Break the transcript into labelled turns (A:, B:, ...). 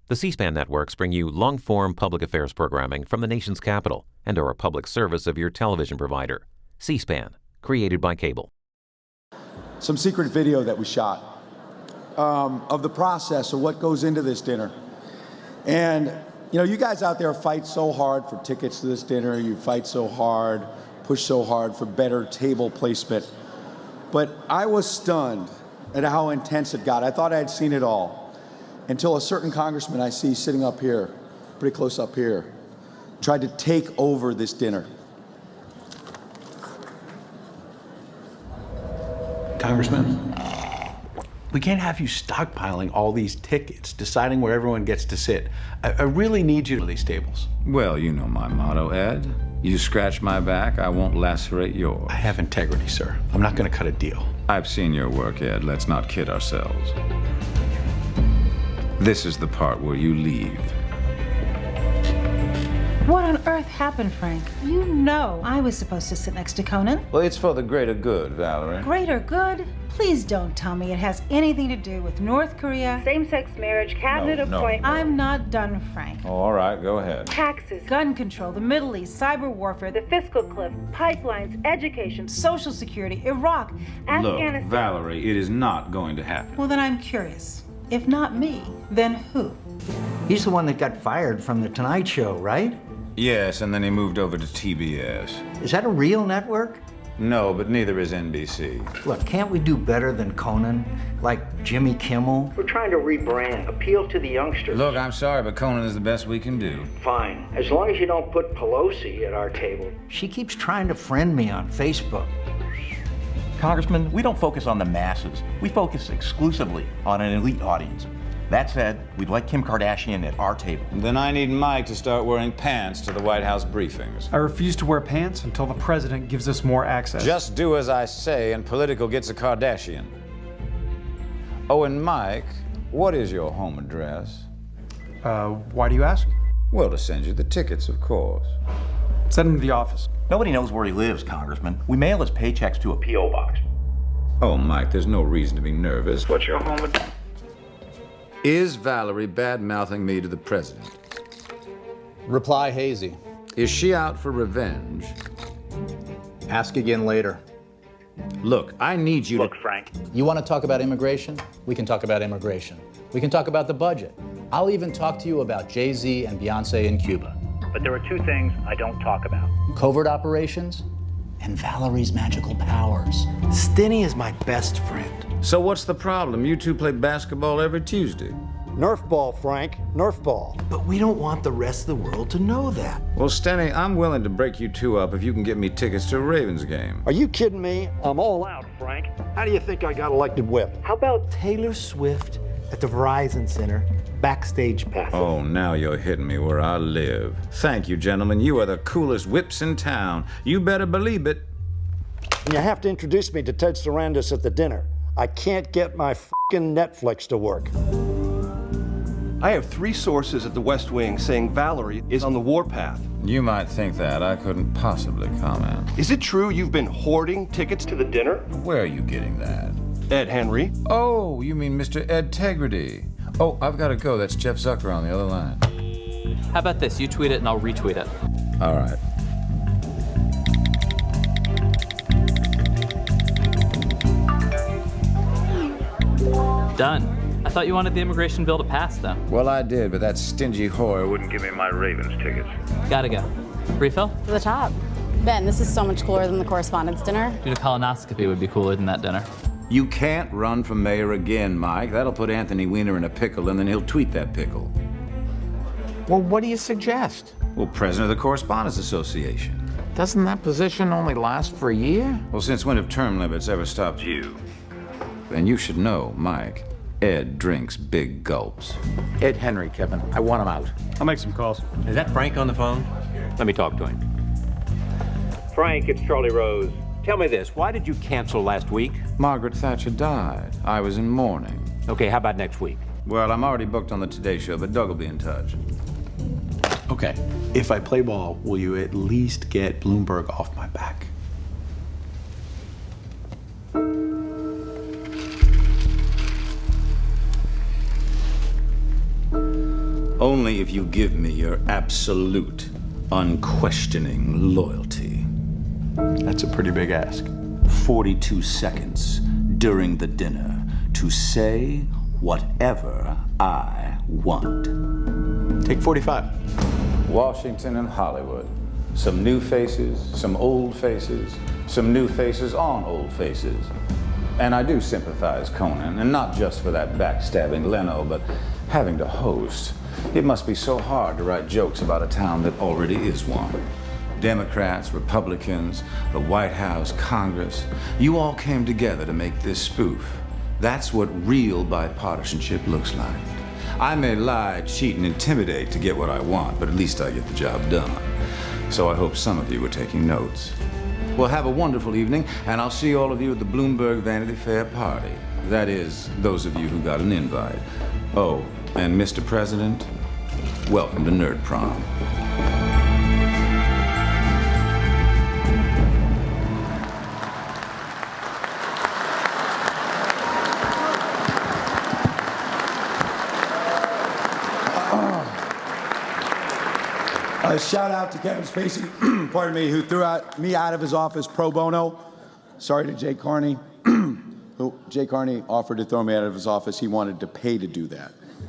A: The C-SPAN networks bring you long-form public affairs programming from the nation's capital and are a public service of your television provider. C-SPAN, created by cable.
B: Some secret video that we shot of the process of what goes into this dinner. And, you know, you guys out there fight so hard for tickets to this dinner. You fight so hard, push so hard for better table placement. But I was stunned at how intense it got. I thought I had seen it all until a certain congressman I see sitting up here, pretty close up here, tried to take over this dinner.
C: Congressman, we can't have you stockpiling all these tickets, deciding where everyone gets to sit. I really need you to these tables.
D: Well, you know my motto, Ed. You scratch my back, I won't lacerate yours.
C: I have integrity, sir. I'm not going to cut a deal.
D: I've seen your work, Ed. Let's not kid ourselves. This is the part where you leave.
E: What on earth happened, Frank? You know I was supposed to sit next to Conan.
D: Well, it's for the greater good, Valerie.
E: Greater good? Please don't tell me it has anything to do with North Korea, same-sex marriage, cabinet appointment.
D: No.
E: I'm not done, Frank.
D: Oh, all right, go ahead.
E: Taxes, gun control, the Middle East, cyber warfare, the fiscal cliff, pipelines, education, Social Security, Iraq, Afghanistan.
D: Look, Valerie, it is not going to happen.
E: Well, then I'm curious. If not me, then who?
F: He's the one that got fired from The Tonight Show, right?
D: Yes, and then he moved over to TBS.
F: Is that a real network?
D: No, but neither is NBC.
F: Look, can't we do better than Conan? Like Jimmy Kimmel?
G: We're trying to rebrand, appeal to the youngsters.
D: Look, I'm sorry, but Conan is the best we can do.
G: Fine, as long as you don't put Pelosi at our table.
F: She keeps trying to friend me on Facebook.
H: Congressman, we don't focus on the masses. We focus exclusively on an elite audience. That said, we'd like Kim Kardashian at our table.
D: Then I need Mike to start wearing pants to the White House briefings.
I: I refuse to wear pants until the president gives us more access.
D: Just do as I say, and Political gets a Kardashian. Oh, and Mike, what is your home address?
I: Why do you ask?
D: Well, to send you the tickets, of course.
I: Send him to the office.
H: Nobody knows where he lives, Congressman. We mail his paychecks to a P.O. box.
D: Oh, Mike, there's no reason to be nervous.
G: What's your home address?
D: Is Valerie bad-mouthing me to the president?
J: Reply hazy.
D: Is she out for revenge?
J: Ask again later.
D: Look, I need you
G: Look, Frank.
J: You want to talk about immigration? We can talk about immigration. We can talk about the budget. I'll even talk to you about Jay-Z and Beyonce in Cuba.
G: But there are two things I don't talk about.
J: Covert operations and Valerie's magical powers.
F: Stinny is my best friend.
D: So what's the problem? You two play basketball every Tuesday.
K: Nerf ball, Frank. Nerf ball.
F: But we don't want the rest of the world to know that.
D: Well, Stenny, I'm willing to break you two up if you can get me tickets to a Ravens game.
K: Are you kidding me? I'm all out, Frank. How do you think I got elected whip?
G: How about
L: Taylor Swift at the Verizon Center, backstage pass?
D: Oh, now you're hitting me where I live. Thank you, gentlemen. You are the coolest whips in town. You better believe it.
K: And you have to introduce me to Ted Sarandis at the dinner. I can't get my f***ing Netflix to work.
M: I have 3 sources at the West Wing saying Valerie is on the warpath.
D: You might think that. I couldn't possibly comment.
M: Is it true you've been hoarding tickets to the dinner?
D: Where are you getting that?
M: Ed Henry.
D: Oh, you mean Mr. Ed Tegrity. Oh, I've got to go. That's Jeff Zucker on the other line.
N: How about this? You tweet it and I'll retweet it.
D: All right.
N: Done. I thought you wanted the immigration bill to pass, though.
D: Well, I did, but that stingy whore wouldn't give me my Ravens tickets.
N: Gotta go. Refill?
O: To the top. Ben, this is so much cooler than the Correspondents' dinner.
N: Dude, a colonoscopy would be cooler than that dinner.
D: You can't run for mayor again, Mike. That'll put Anthony Weiner in a pickle, and then he'll tweet that pickle.
P: Well, what do you suggest?
D: Well, president of the Correspondents Association.
P: Doesn't that position only last for a year?
D: Well, since when have term limits ever stopped you? And you should know, Mike, Ed drinks big gulps.
P: Ed Henry, Kevin. I want him out.
I: I'll make some calls.
Q: Is that Frank on the phone? Let me talk to him.
G: Frank, it's Charlie Rose.
Q: Tell me this, why did you cancel last week?
D: Margaret Thatcher died. I was in mourning.
Q: Okay, how about next week?
D: Well, I'm already booked on the Today Show, but Doug will be in touch.
C: Okay, if I play ball, will you at least get Bloomberg off my back?
D: Only if you give me your absolute, unquestioning loyalty.
C: That's a pretty big ask.
D: 42 seconds during the dinner to say whatever I want.
C: Take 45.
D: Washington and Hollywood. Some new faces, some old faces, some new faces on old faces. And I do sympathize, Conan, and not just for that backstabbing Leno, but having to host. It must be so hard to write jokes about a town that already is one. Democrats, Republicans, the White House, Congress, you all came together to make this spoof. That's what real bipartisanship looks like. I may lie, cheat, and intimidate to get what I want, but at least I get the job done. So I hope some of you were taking notes. Well, have a wonderful evening, and I'll see all of you at the Bloomberg Vanity Fair party. That is, those of you who got an invite. Oh, and Mr. President, welcome to Nerd Prom.
B: A shout out to Kevin Spacey, pardon me, who threw me out of his office pro bono. Sorry to Jay Carney, who Jay Carney offered to throw me out of his office. He wanted to pay to do that.